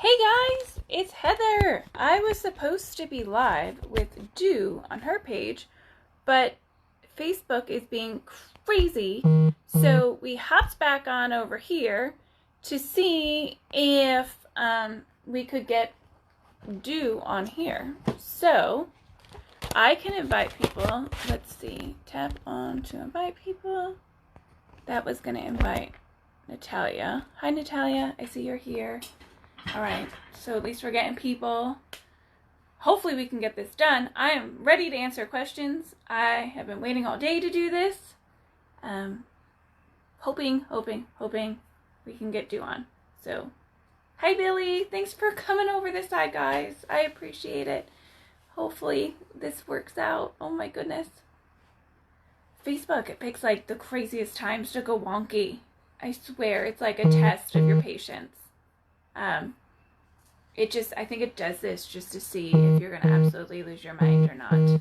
Hey guys, it's Heather. I was supposed to be live with Do on her page, but Facebook is being crazy, so we hopped back on over here to see if we could get Do on here. So I can invite people. Let's see. Tap on to invite people. That was going to invite Natalia. Hi Natalia, I see you're here. Alright, so at least we're getting people. Hopefully we can get this done. I am ready to answer questions. I have been waiting all day to do this. Hoping we can get Do on. So, hi Billy. Thanks for coming over this side, guys. I appreciate it. Hopefully this works out. Oh my goodness. Facebook, it picks like the craziest times to go wonky. I swear, it's like a test of your patience. I think it does this just to see if you're gonna absolutely lose your mind or not.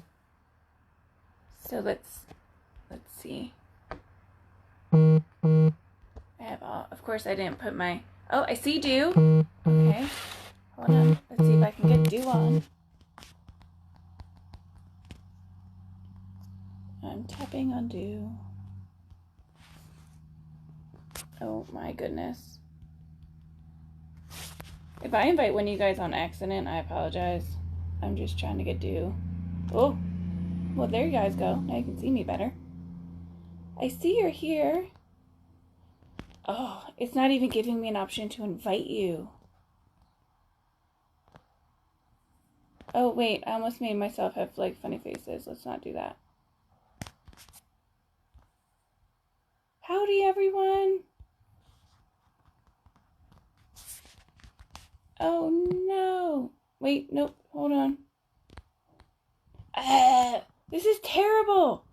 So let's see. I have all, of course I didn't put my, oh, I see Do. Okay, hold on, let's see if I can get Do on. I'm tapping on Do. Oh my goodness. If I invite one of you guys on accident, I apologize. I'm just trying to get Do. Oh, well there you guys go. Now you can see me better. I see you're here. Oh, it's not even giving me an option to invite you. Oh wait, I almost made myself have like funny faces. Let's not do that. Howdy everyone. Oh no. Wait, nope, hold on. This is terrible.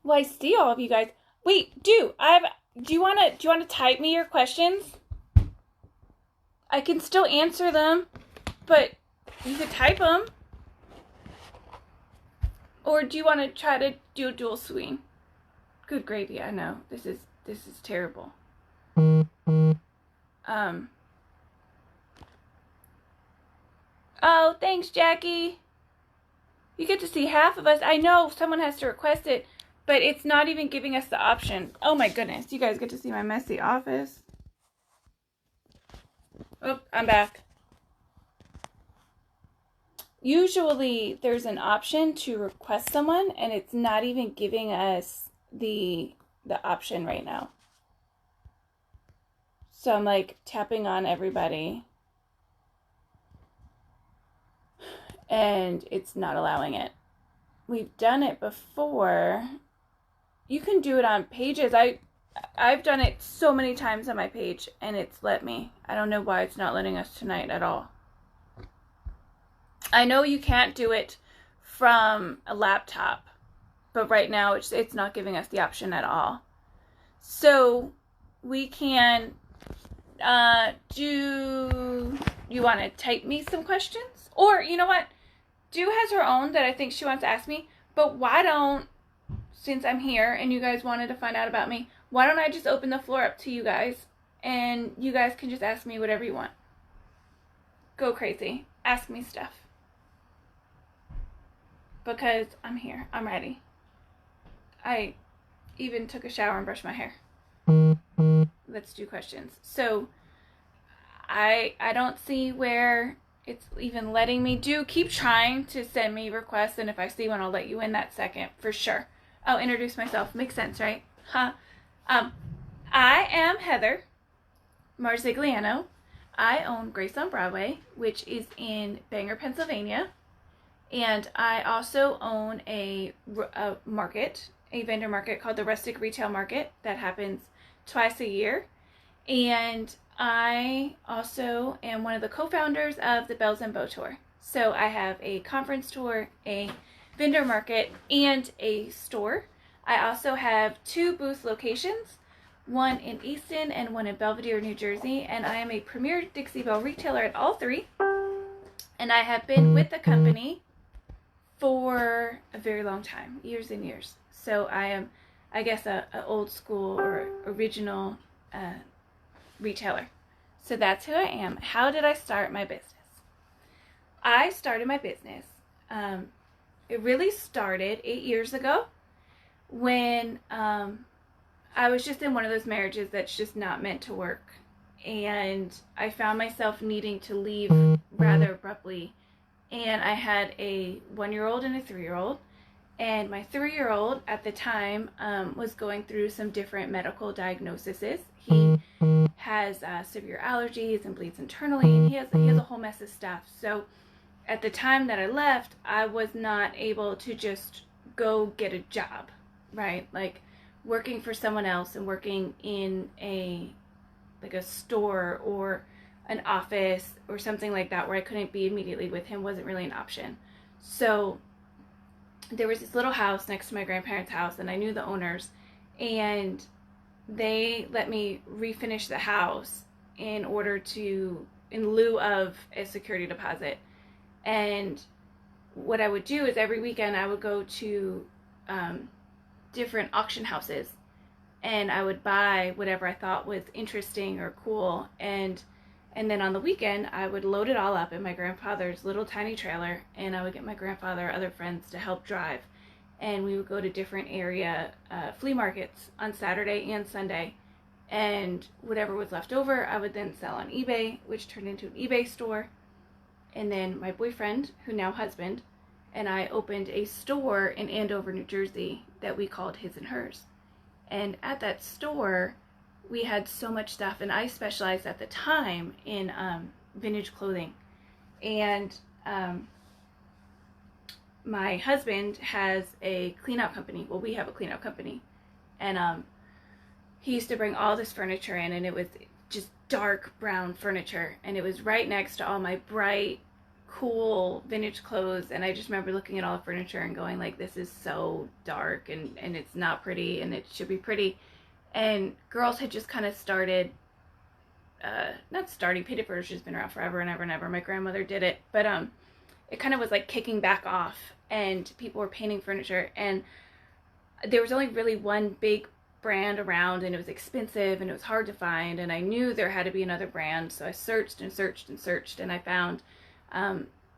Well, I see all of you guys. Wait, do you wanna type me your questions? I can still answer them, but you could type them. Or do you want to try to do a dual swing? Good gravy, I know. This is terrible. Oh, thanks, Jackie. You get to see half of us. I know someone has to request it, but it's not even giving us the option. Oh my goodness. You guys get to see my messy office. Oh, I'm back. Usually there's an option to request someone, and it's not even giving us the option right now. So I'm like tapping on everybody, and it's not allowing it. We've done it before. You can do it on pages. I've done it so many times on my page, and it's let me. I don't know why it's not letting us tonight at all. I know you can't do it from a laptop, but right now it's not giving us the option at all. So we can do you want to type me some questions? Or you know what? Do has her own that I think she wants to ask me, but why don't, since I'm here and you guys wanted to find out about me, why don't I just open the floor up to you guys and you guys can just ask me whatever you want. Go crazy. Ask me stuff. Because I'm here. I'm ready. I even took a shower and brushed my hair. Let's do questions. So I don't see where it's even letting me do. Keep trying to send me requests, and if I see one, I'll let you in that second for sure. I'll introduce myself. Makes sense, right? Huh? I am Heather Marzigliano. I own Grace on Broadway, which is in Bangor, Pennsylvania. And I also own a market, a vendor market called the Rustic Retail Market that happens twice a year. And I also am one of the co-founders of the Bells and Beau Tour. So I have a conference tour, a vendor market, and a store. I also have 2 booth locations, one in Easton and one in Belvedere, New Jersey. And I am a premier Dixie Belle retailer at all 3. And I have been with the company for a very long time, years and years. So I am, I guess, a old school or original retailer. So that's who I am. How did I start my business? I started my business. It really started 8 years ago when I was just in one of those marriages that's just not meant to work. And I found myself needing to leave rather abruptly. And I had a 1-year-old and a 3-year-old. And my 3-year-old at the time was going through some different medical diagnoses. He has severe allergies and bleeds internally, and he has a whole mess of stuff. So at the time that I left, I was not able to just go get a job, right? Like working for someone else and working in a store or an office or something like that where I couldn't be immediately with him wasn't really an option. So there was this little house next to my grandparents' house, and I knew the owners, and they let me refinish the house in lieu of a security deposit. And what I would do is every weekend I would go to different auction houses, and I would buy whatever I thought was interesting or cool, and then on the weekend I would load it all up in my grandfather's little tiny trailer, and I would get my grandfather or other friends to help drive, and we would go to different area flea markets on Saturday and Sunday, and whatever was left over I would then sell on eBay, which turned into an eBay store. And then my boyfriend, who now husband, and I opened a store in Andover, New Jersey that we called His and Hers. And at that store, we had so much stuff, and I specialized at the time in vintage clothing. And my husband has a cleanout company. Well, we have a cleanout company. And he used to bring all this furniture in, and it was just dark brown furniture, and it was right next to all my bright, cool vintage clothes. And I just remember looking at all the furniture and going like, this is so dark, and it's not pretty, and it should be pretty. And girls had just kind of started, painted furniture has been around forever and ever and ever. My grandmother did it, but it kind of was like kicking back off, and people were painting furniture, and there was only really one big brand around, and it was expensive and it was hard to find, and I knew there had to be another brand. So I searched and searched and searched, and I found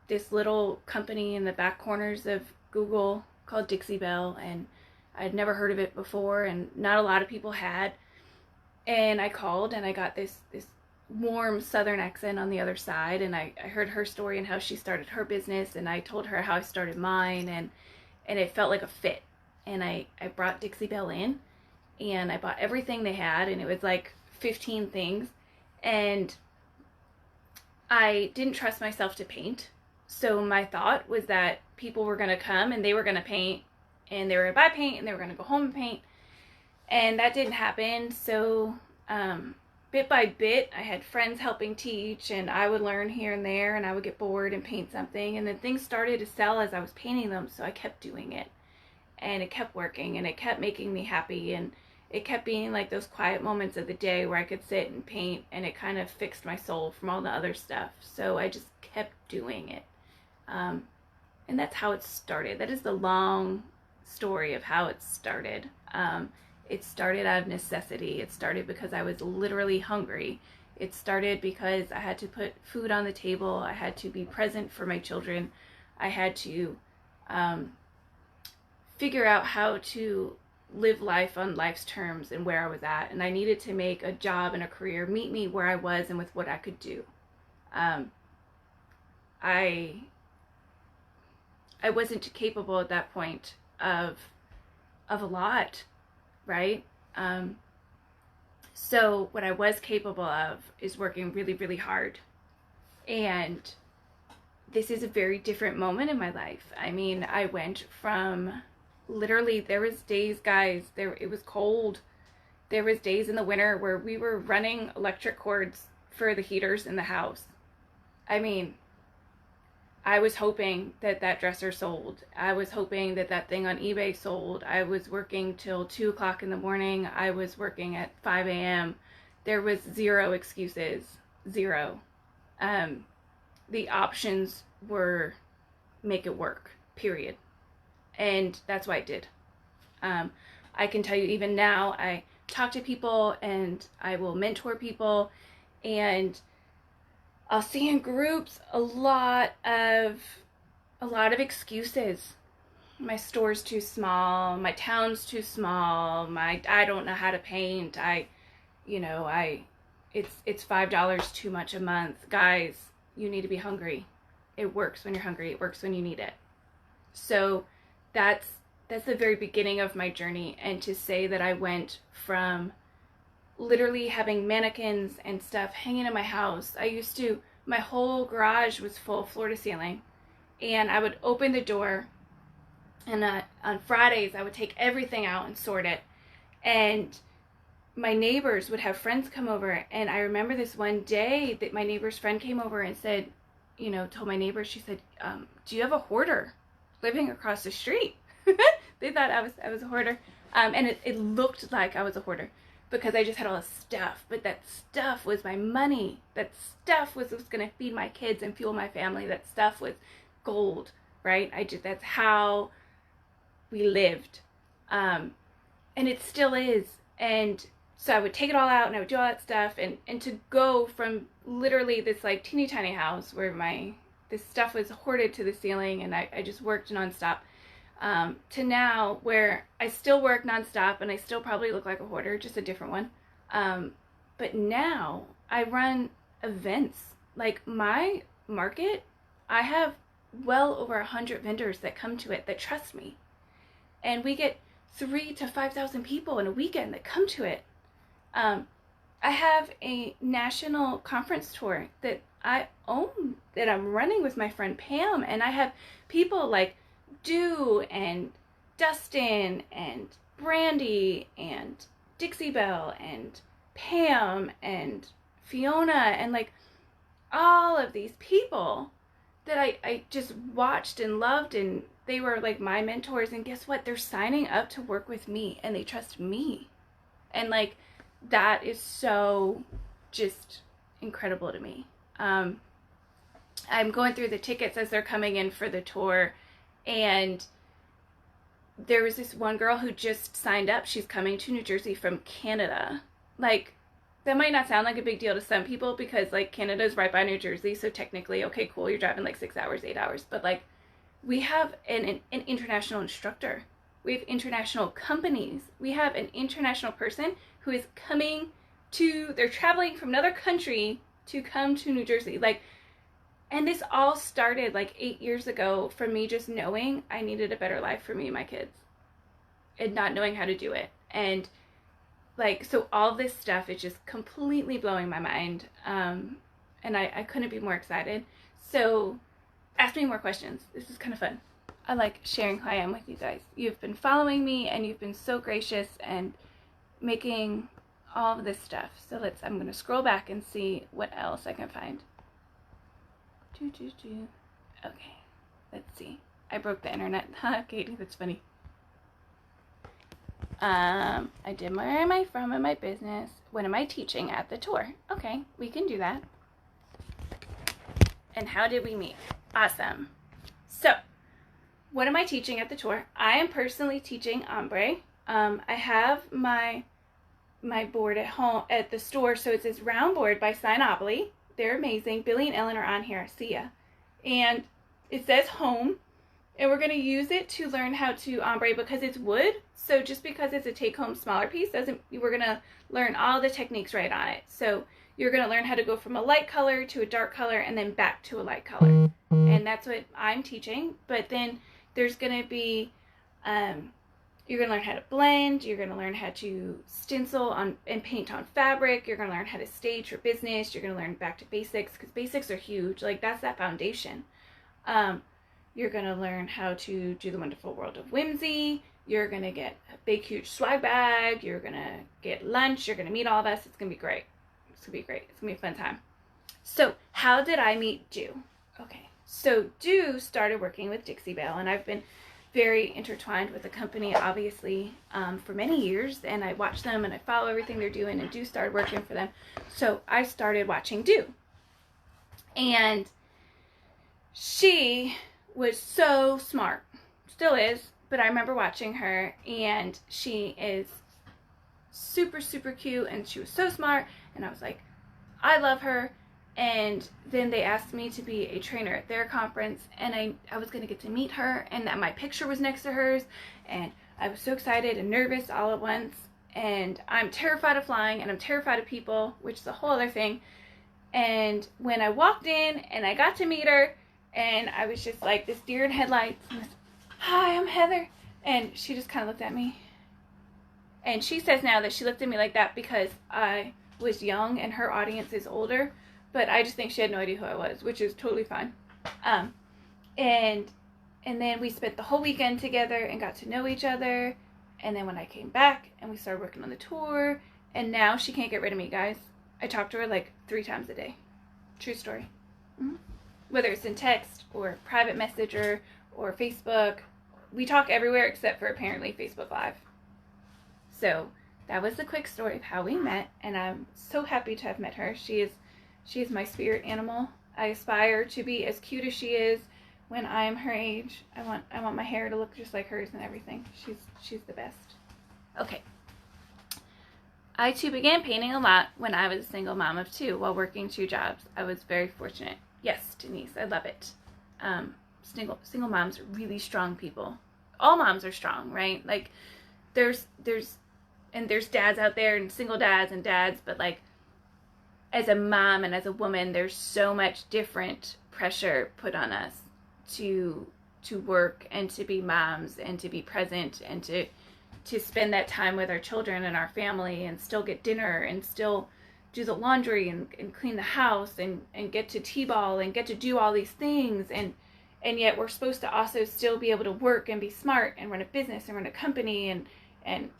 this little company in the back corners of Google called Dixie Belle, and I'd never heard of it before, and not a lot of people had. And I called, and I got this warm southern accent on the other side, and I heard her story and how she started her business, and I told her how I started mine, and it felt like a fit. And I brought Dixie Belle in, and I bought everything they had, and it was like 15 things, and I didn't trust myself to paint. So my thought was that people were going to come and they were going to paint, and they were going to buy paint, and they were going to go home and paint, and that didn't happen. So bit by bit, I had friends helping teach, and I would learn here and there, and I would get bored and paint something, and then things started to sell as I was painting them, so I kept doing it, and it kept working, and it kept making me happy, and it kept being like those quiet moments of the day where I could sit and paint, and it kind of fixed my soul from all the other stuff. So I just kept doing it. And that's how it started. That is the long story of how it started. It started out of necessity. It started because I was literally hungry. It started because I had to put food on the table. I had to be present for my children. I had to figure out how to live life on life's terms and where I was at, and I needed to make a job and a career meet me where I was and with what I could do. I wasn't capable at that point of a lot, right? So what I was capable of is working really, really hard, and this is a very different moment in my life. I mean, I went from literally, there was days, guys, it was cold. There was days in the winter where we were running electric cords for the heaters in the house. I mean, I was hoping that dresser sold. I was hoping that thing on eBay sold. I was working till 2 o'clock in the morning. I was working at 5 a.m. There was zero excuses. Zero. The options were make it work, period. And that's what I did. I can tell you even now, I talk to people and I will mentor people, And I'll see in groups a lot of excuses. My store's too small, my town's too small, I don't know how to paint, it's $5 too much a month. Guys, you need to be hungry. It works when you're hungry. It works when you need it. So that's the very beginning of my journey. And to say that I went from literally having mannequins and stuff hanging in my house. My whole garage was full, floor to ceiling. And I would open the door, and on Fridays I would take everything out and sort it. And my neighbors would have friends come over. And I remember this one day that my neighbor's friend came over and said, told my neighbor, she said, do you have a hoarder living across the street? They thought I was a hoarder. And it looked like I was a hoarder, because I just had all this stuff. But that stuff was my money. That stuff was going to feed my kids and fuel my family. That stuff was gold, right? That's how we lived. And it still is. And so I would take it all out and I would do all that stuff. And to go from literally this like teeny tiny house where this stuff was hoarded to the ceiling, and I just worked nonstop, to now where I still work nonstop and I still probably look like a hoarder, just a different one. But now I run events. Like my market, I have well over 100 vendors that come to it that trust me. And we get 3,000 to 5,000 people in a weekend that come to it. I have a national conference tour that I own, that I'm running with my friend Pam, and I have people like Dew and Dustin and Brandy and Dixie Belle and Pam and Fiona, and like all of these people that I just watched and loved, and they were like my mentors. And guess what? They're signing up to work with me, and they trust me. And like, that is so just incredible to me. I'm going through the tickets as they're coming in for the tour, and there was this one girl who just signed up. She's coming to New Jersey from Canada. Like, that might not sound like a big deal to some people, because like Canada's right by New Jersey, so technically, okay, cool, you're driving like 6 hours, 8 hours. But like, we have an international instructor. We have international companies. We have an international person who is they're traveling from another country to come to New Jersey. Like, and this all started like 8 years ago from me just knowing I needed a better life for me and my kids, and not knowing how to do it. And like, so all this stuff is just completely blowing my mind. And I couldn't be more excited. So ask me more questions. This is kind of fun. I like sharing who I am with you guys. You've been following me, and you've been so gracious and making all of this stuff. So I'm going to scroll back and see what else I can find. Okay, let's see. I broke the internet. Katie, that's funny. I did where am I from in my business. What am I teaching at the tour? Okay, we can do that. And how did we meet? Awesome. So, what am I teaching at the tour? I am personally teaching Arbre. I have my board at home at the store, so it's this round board by Arbre. They're amazing. Billy and Ellen are on here. See ya. And it says home, and we're going to use it to learn how to ombre because it's wood. So just because it's a take-home smaller piece we're going to learn all the techniques right on it. So you're going to learn how to go from a light color to a dark color and then back to a light color. And that's what I'm teaching. But then there's going to be, you're going to learn how to blend. You're going to learn how to stencil on and paint on fabric. You're going to learn how to stage for business. You're going to learn back to basics, because basics are huge. Like, that's that foundation. You're going to learn how to do the wonderful world of whimsy. You're going to get a big, huge swag bag. You're going to get lunch. You're going to meet all of us. It's going to be great. It's going to be great. It's going to be a fun time. So how did I meet Dew? Okay. So Dew started working with Dixie Belle, and I've been very intertwined with the company, obviously, for many years. And I watch them and I follow everything they're doing, and Dew started working for them. So I started watching Dew. And she was so smart. Still is. But I remember watching her, and she is super, super cute, and she was so smart, and I was like, I love her. And then they asked me to be a trainer at their conference, and I was going to get to meet her, and that my picture was next to hers, and I was so excited and nervous all at once. And I'm terrified of flying, and I'm terrified of people, which is a whole other thing. And when I walked in and I got to meet her, and I was just like this deer in headlights, and this, hi, I'm Heather. And she just kind of looked at me. And she says now that she looked at me like that because I was young and her audience is older. But I just think she had no idea who I was, which is totally fine. And then we spent the whole weekend together and got to know each other. And then when I came back and we started working on the tour, and now she can't get rid of me, guys. I talk to her like 3 times a day. True story. Mm-hmm. Whether it's in text or private messenger or Facebook, we talk everywhere except for apparently Facebook Live. So that was the quick story of how we met, and I'm so happy to have met her. She is my spirit animal. I aspire to be as cute as she is when I'm her age. I want my hair to look just like hers and everything. She's the best. Okay. I too began painting a lot when I was a single mom of 2 while working 2 jobs. I was very fortunate. Yes, Denise, I love it. Single moms are really strong people. All moms are strong, right? Like there's dads out there and single dads and dads, but like as a mom and as a woman, there's so much different pressure put on us to work and to be moms and to be present and to spend that time with our children and our family and still get dinner and still do the laundry and clean the house and get to t-ball and get to do all these things. And yet we're supposed to also still be able to work and be smart and run a business and run a company and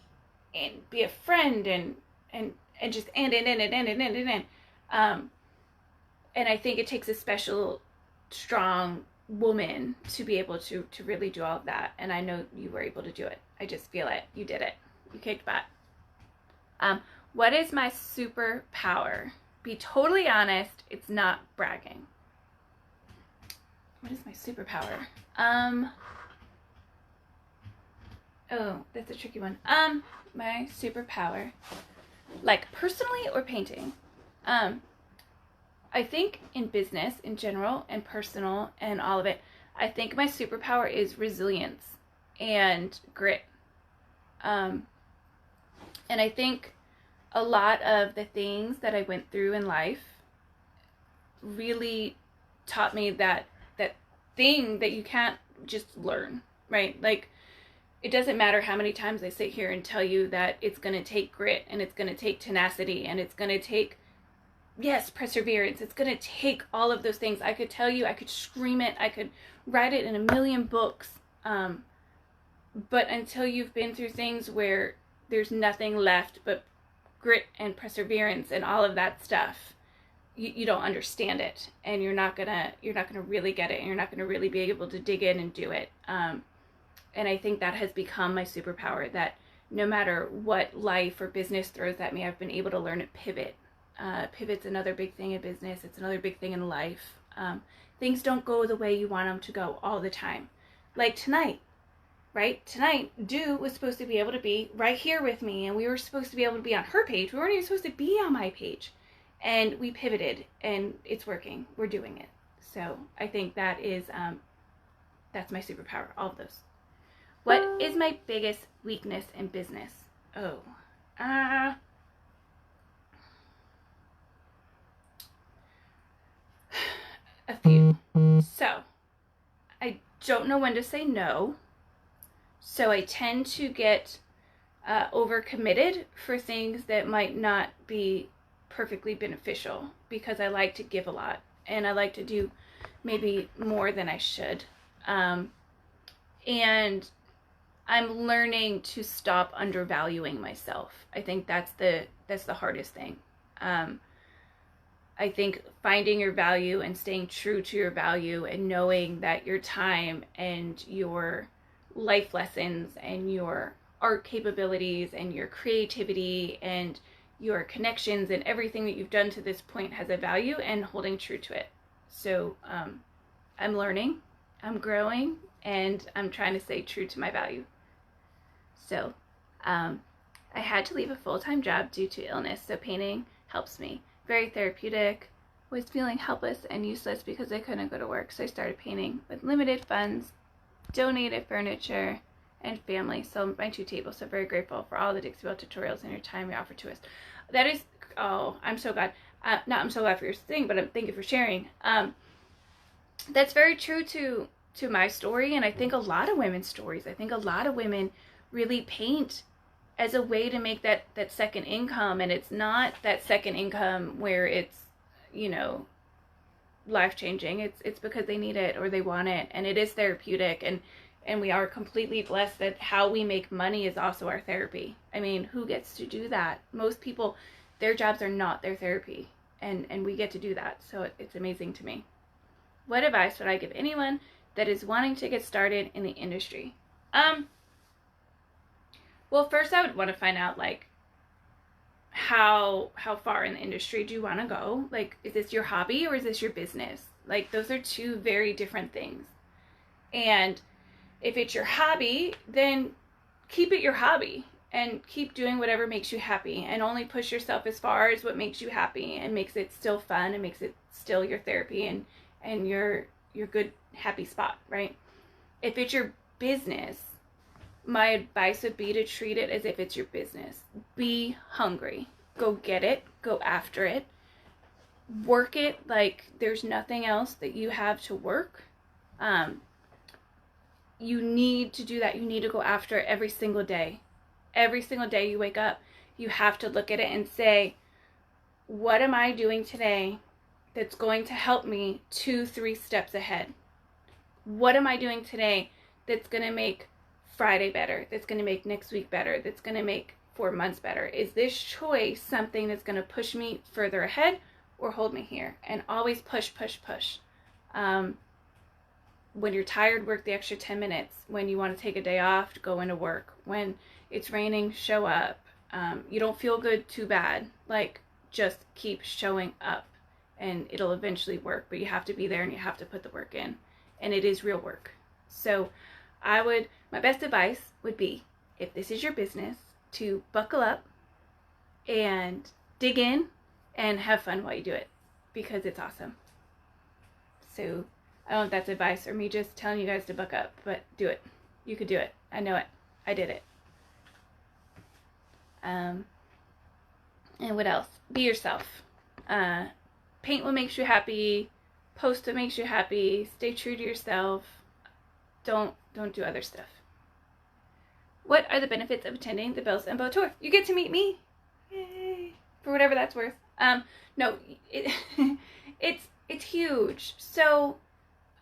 be a friend and just and I think it takes a special, strong woman to be able to really do all of that. And I know you were able to do it. I just feel it. You did it. You kicked butt. What is my superpower? Be totally honest. It's not bragging. What is my superpower? Oh, that's a tricky one. My superpower, like personally or painting? I think in business in general and personal and all of it, I think my superpower is resilience and grit. And I think a lot of the things that I went through in life really taught me that thing that you can't just learn, right? Like, it doesn't matter how many times I sit here and tell you that it's going to take grit and it's going to take tenacity and it's going to take, yes, perseverance. It's going to take all of those things. I could tell you, I could scream it, I could write it in a million books. But until you've been through things where there's nothing left but grit and perseverance and all of that stuff, you don't understand it, and you're not gonna really get it, and you're not gonna really be able to dig in and do it. And I think that has become my superpower, that no matter what life or business throws at me, I've been able to learn to pivot. Pivot's another big thing in business. It's another big thing in life. Things don't go the way you want them to go all the time. Like tonight, right? Tonight, Dew was supposed to be able to be right here with me, and we were supposed to be able to be on her page. We weren't even supposed to be on my page. And we pivoted, and it's working. We're doing it. So I think that is, that's my superpower, all of those. What is my biggest weakness in business? Oh, a few. So I don't know when to say no. So I tend to get overcommitted for things that might not be perfectly beneficial, because I like to give a lot and I like to do maybe more than I should. And I'm learning to stop undervaluing myself. I think that's the hardest thing. I think finding your value and staying true to your value and knowing that your time and your life lessons and your art capabilities and your creativity and your connections and everything that you've done to this point has a value, and holding true to it. So I'm learning, I'm growing, and I'm trying to stay true to my value. So I had to leave a full-time job due to illness, so painting helps me. very therapeutic. Was feeling helpless and useless because I couldn't go to work, so I started painting with limited funds, donated furniture, and family. So my 2 tables. So very grateful for all the Dixie Belle tutorials and your time you offer to us. That is, oh, I'm so glad. I'm so glad for your thing, but thank you for sharing. That's very true to my story, and I think a lot of women's stories. I think a lot of women really paint as a way to make that second income, and it's not that second income where it's, you know, life-changing. It's because they need it or they want it, and it is therapeutic, and we are completely blessed that how we make money is also our therapy. I mean, who gets to do that? Most people, their jobs are not their therapy, and we get to do that, so it's amazing to me. What advice would I give anyone that is wanting to get started in the industry? Well, first I would want to find out, like, how far in the industry do you want to go? Like, is this your hobby or is this your business? Like, those are 2 very different things. And if it's your hobby, then keep it your hobby and keep doing whatever makes you happy, and only push yourself as far as what makes you happy and makes it still fun and makes it still your therapy and your good happy spot, right? If it's your business, my advice would be to treat it as if it's your business. Be hungry. Go get it. Go after it. Work it like there's nothing else that you have to work. You need to do that. You need to go after it every single day. Every single day you wake up, you have to look at it and say, what am I doing today that's going to help me 2-3 steps ahead? What am I doing today that's going to make Friday better, that's going to make next week better, that's going to make 4 months better? Is this choice something that's going to push me further ahead or hold me here? And always push, push, push. When you're tired, work the extra 10 minutes. When you want to take a day off, go into work. When it's raining, show up. You don't feel good, too bad. Like, just keep showing up and it'll eventually work, but you have to be there and you have to put the work in, and it is real work. So my best advice would be, if this is your business, to buckle up and dig in and have fun while you do it, because it's awesome. So I don't know if that's advice or me just telling you guys to buck up, but do it. You could do it. I know it. I did it. And what else? Be yourself. Paint what makes you happy. Post what makes you happy. Stay true to yourself. Don't do other stuff. What are the benefits of attending the Bells and Beau tour? You get to meet me. Yay. For whatever that's worth. No, it's huge. So,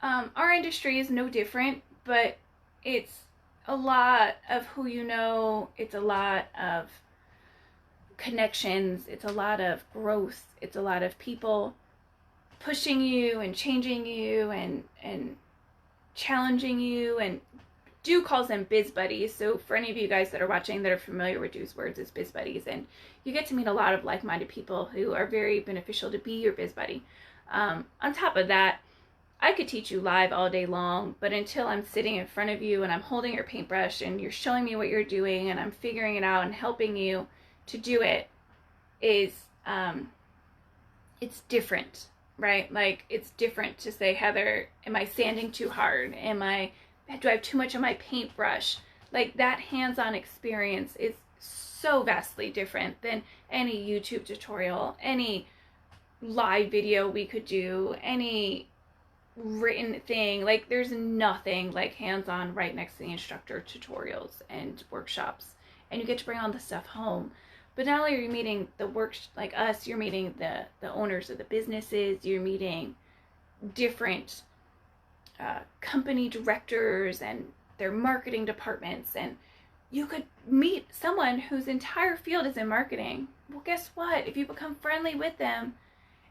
our industry is no different, but it's a lot of who you know. It's a lot of connections. It's a lot of growth. It's a lot of people pushing you and changing you and challenging you, and Dew calls them biz buddies. So for any of you guys that are watching that are familiar with Dew's words, it's biz buddies, and you get to meet a lot of like-minded people who are very beneficial to be your biz buddy. On top of that, I could teach you live all day long, but until I'm sitting in front of you and I'm holding your paintbrush and you're showing me what you're doing and I'm figuring it out and helping you to do it, it's different, right? Like, it's different to say, Heather, am I sanding too hard? Do I have too much on my paintbrush? Like, that hands-on experience is so vastly different than any YouTube tutorial, any live video we could do, any written thing. Like, there's nothing like hands-on right next to the instructor tutorials and workshops, and you get to bring all the stuff home. But not only are you meeting like us, you're meeting the owners of the businesses, you're meeting different company directors and their marketing departments, and you could meet someone whose entire field is in marketing. Well, guess what? If you become friendly with them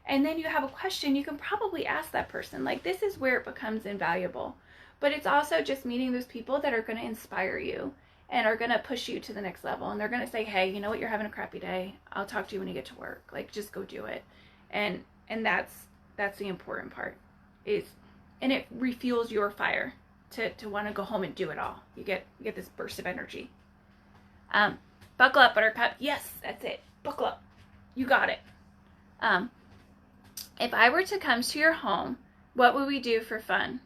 and then you have a question, you can probably ask that person. Like, this is where it becomes invaluable. But it's also just meeting those people that are going to inspire you and are going to push you to the next level. And they're going to say, hey, you know what? You're having a crappy day. I'll talk to you when you get to work. Like, just go do it. And that's the important part. And it refuels your fire to want to go home and do it all. You get this burst of energy. Buckle up, Buttercup. Yes, that's it. Buckle up. You got it. If I were to come to your home, what would we do for fun?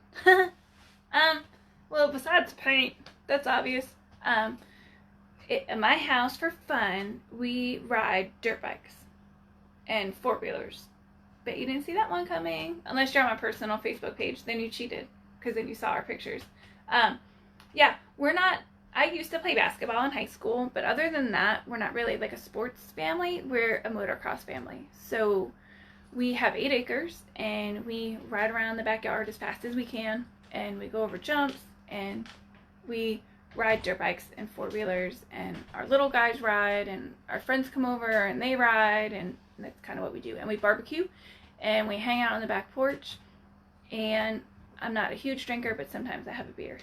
Well, besides paint, that's obvious. At my house for fun, we ride dirt bikes and four-wheelers. Bet you didn't see that one coming. Unless you're on my personal Facebook page, then you cheated, because then you saw our pictures. Yeah, we're not, I used to play basketball in high school, but other than that, we're not really like a sports family. We're a motocross family. So we have 8 acres, and we ride around the backyard as fast as we can, and we go over jumps, and we ride dirt bikes and four-wheelers, and our little guys ride, and our friends come over and they ride, and that's kind of what we do. And we barbecue, and we hang out on the back porch, and I'm not a huge drinker, but sometimes I have a beer.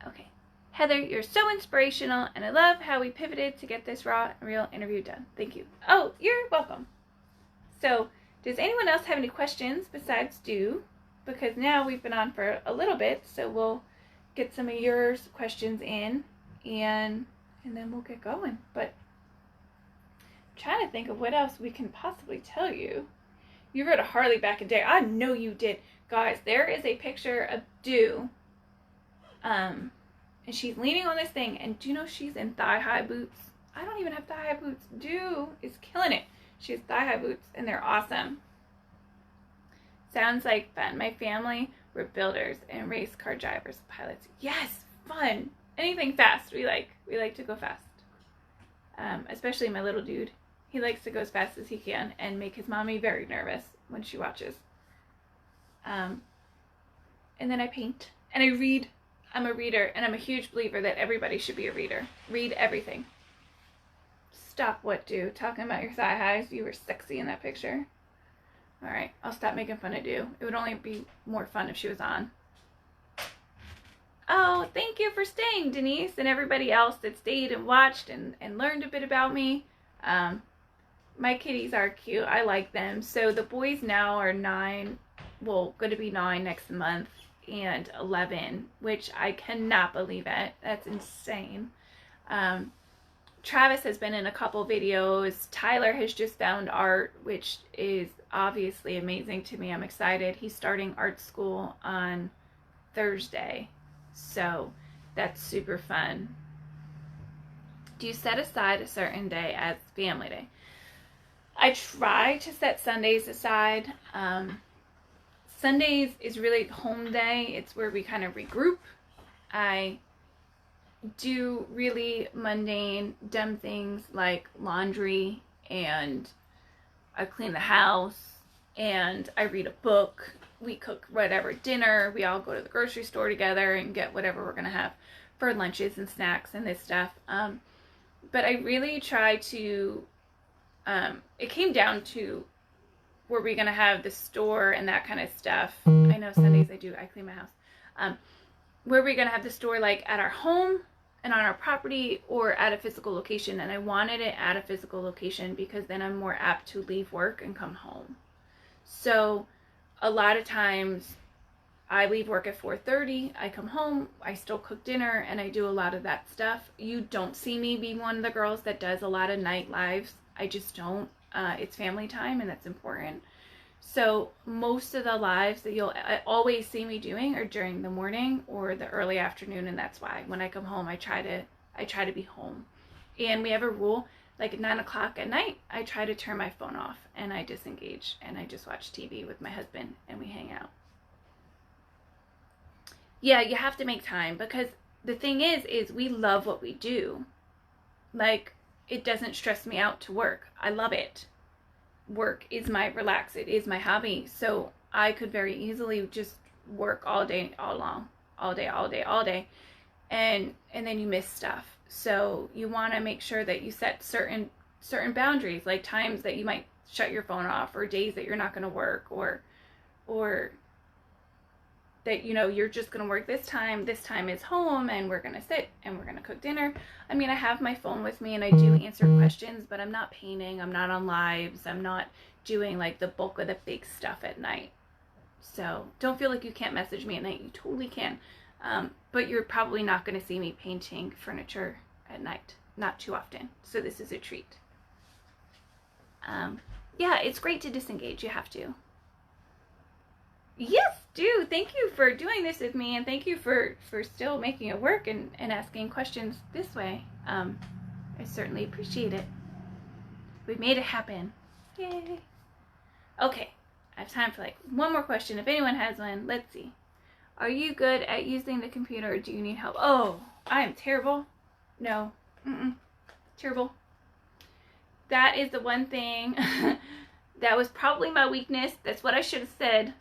Okay. Heather, you're so inspirational, and I love how we pivoted to get this raw and real interview done. Thank you. Oh, you're welcome. So, does anyone else have any questions besides Stu? Because now we've been on for a little bit, so we'll get some of your questions in, and then we'll get going. But I'm trying to think of what else we can possibly tell you. You rode a Harley back in the day. I know you did. Guys, there is a picture of Dew, and she's leaning on this thing, and do you know she's in thigh-high boots? I don't even have thigh-high boots. Dew is killing it. She has thigh-high boots, and they're awesome. Sounds like fun. My family were builders and race car drivers, pilots. Yes, fun. Anything fast. We like to go fast. Especially my little dude. He likes to go as fast as he can and make his mommy very nervous when she watches. And then I paint and I read. I'm a reader, and I'm a huge believer that everybody should be a reader. Read everything. Stop what, dude? Talking about your thigh highs. You were sexy in that picture. Alright, I'll stop making fun of you. It would only be more fun if she was on. Oh, thank you for staying, Denise, and everybody else that stayed and watched and learned a bit about me. My kitties are cute. I like them. So the boys now are 9, well, going to be 9 next month, and 11, which I cannot believe it. That's insane. Travis has been in a couple videos. Tyler has just found art, which is obviously amazing to me. I'm excited. He's starting art school on Thursday, so that's super fun. Do you set aside a certain day as family day? I try to set Sundays aside. Sundays is really home day. It's where we kind of regroup. I do really mundane, dumb things like laundry, and I clean the house, and I read a book. We cook whatever dinner. We all go to the grocery store together and get whatever we're going to have for lunches and snacks and this stuff. But I really try to, it came down to, were we going to have the store and that kind of stuff. I know Sundays I clean my house. Were we going to have the store like at our home and on our property, or at a physical location? And I wanted it at a physical location because then I'm more apt to leave work and come home. So a lot of times I leave work at 4:30, I come home, I still cook dinner, and I do a lot of that stuff. You don't see me be one of the girls that does a lot of night lives. I just don't. It's family time, and that's important. So most of the lives that you'll always see me doing are during the morning or the early afternoon, and that's why when I come home, I try to be home. And we have a rule, like at 9 o'clock at night, I try to turn my phone off and I disengage and I just watch TV with my husband and we hang out. Yeah, you have to make time, because the thing is we love what we do. Like, it doesn't stress me out to work. I love it. Work is my relax. It is my hobby. So I could very easily just work all day, all day. And then you miss stuff. So you want to make sure that you set certain boundaries, like times that you might shut your phone off, or days that you're not going to work, or that, you know, you're just going to work this time is home, and we're going to sit and we're going to cook dinner. I mean, I have my phone with me and I do answer questions, but I'm not painting, I'm not on lives, I'm not doing like the bulk of the big stuff at night. So don't feel like you can't message me at night. You totally can. But you're probably not going to see me painting furniture at night. Not too often. So this is a treat. Yeah, it's great to disengage. You have to. Yes, do. Thank you for doing this with me, and thank you for still making it work and asking questions this way. I certainly appreciate it. We made it happen. Yay. Okay, I have time for like one more question. If anyone has one, let's see. Are you good at using the computer, or do you need help? Oh, I am terrible. No. Terrible. That is the one thing that was probably my weakness. That's what I should have said.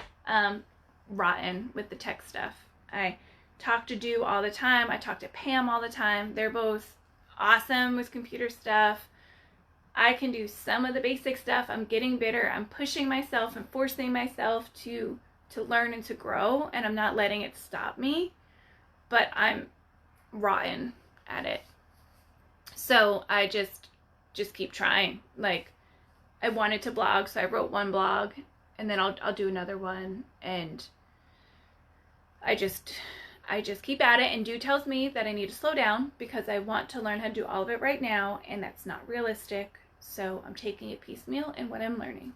Rotten with the tech stuff. I talk to Do all the time. I talk to Pam all the time. They're both awesome with computer stuff. I can do some of the basic stuff. I'm getting better. I'm pushing myself and forcing myself to learn and to grow, and I'm not letting it stop me, but I'm rotten at it. So I just keep trying. Like, I wanted to blog, so I wrote one blog, and then I'll do another one, and I just keep at it. And Do tells me that I need to slow down because I want to learn how to do all of it right now, and that's not realistic. So I'm taking it piecemeal in what I'm learning,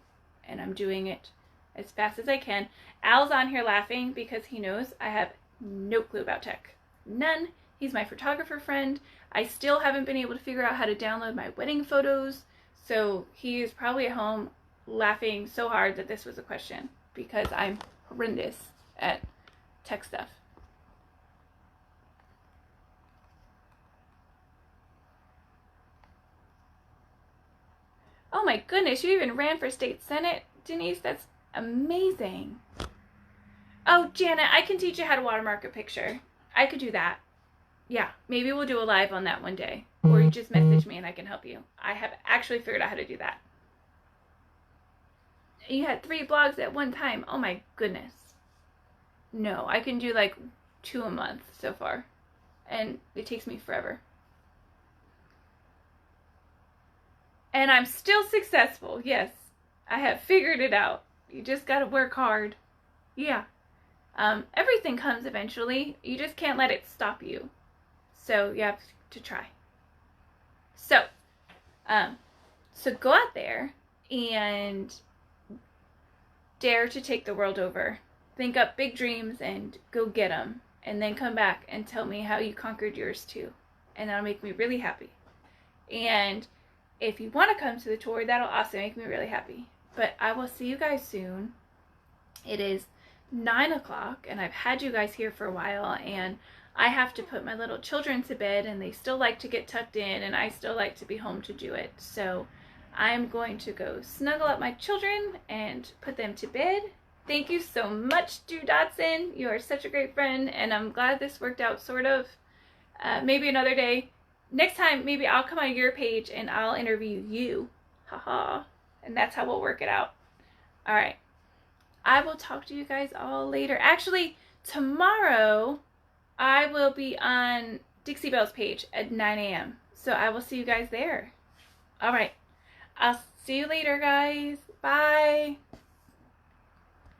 and I'm doing it as fast as I can. Al's on here laughing because he knows I have no clue about tech. None. He's my photographer friend. I still haven't been able to figure out how to download my wedding photos, so he is probably at home laughing so hard that this was a question because I'm horrendous at tech stuff. Oh my goodness, you even ran for state senate, Denise. That's amazing. Oh, Janet, I can teach you how to watermark a picture. I could do that. Yeah, maybe we'll do a live on that one day. Or you just message me and I can help you. I have actually figured out how to do that. You had 3 blogs at one time. Oh my goodness. No, I can do like 2 a month so far. And it takes me forever. And I'm still successful. Yes, I have figured it out. You just gotta work hard. Yeah. Everything comes eventually. You just can't let it stop you. So you have to try. So go out there and dare to take the world over. Think up big dreams and go get them. And then come back and tell me how you conquered yours too. And that'll make me really happy. And if you want to come to the tour, that'll also make me really happy. But I will see you guys soon. It is 9 o'clock and I've had you guys here for a while, and I have to put my little children to bed, and they still like to get tucked in, and I still like to be home to do it. So I'm going to go snuggle up my children and put them to bed. Thank you so much, Drew Dodson. You are such a great friend, and I'm glad this worked out, sort of. Maybe another day. Next time, maybe I'll come on your page and I'll interview you. Haha. And that's how we'll work it out. All right. I will talk to you guys all later. Actually, tomorrow I will be on Dixie Belle's page at 9 a.m. So I will see you guys there. All right. I'll see you later, guys. Bye.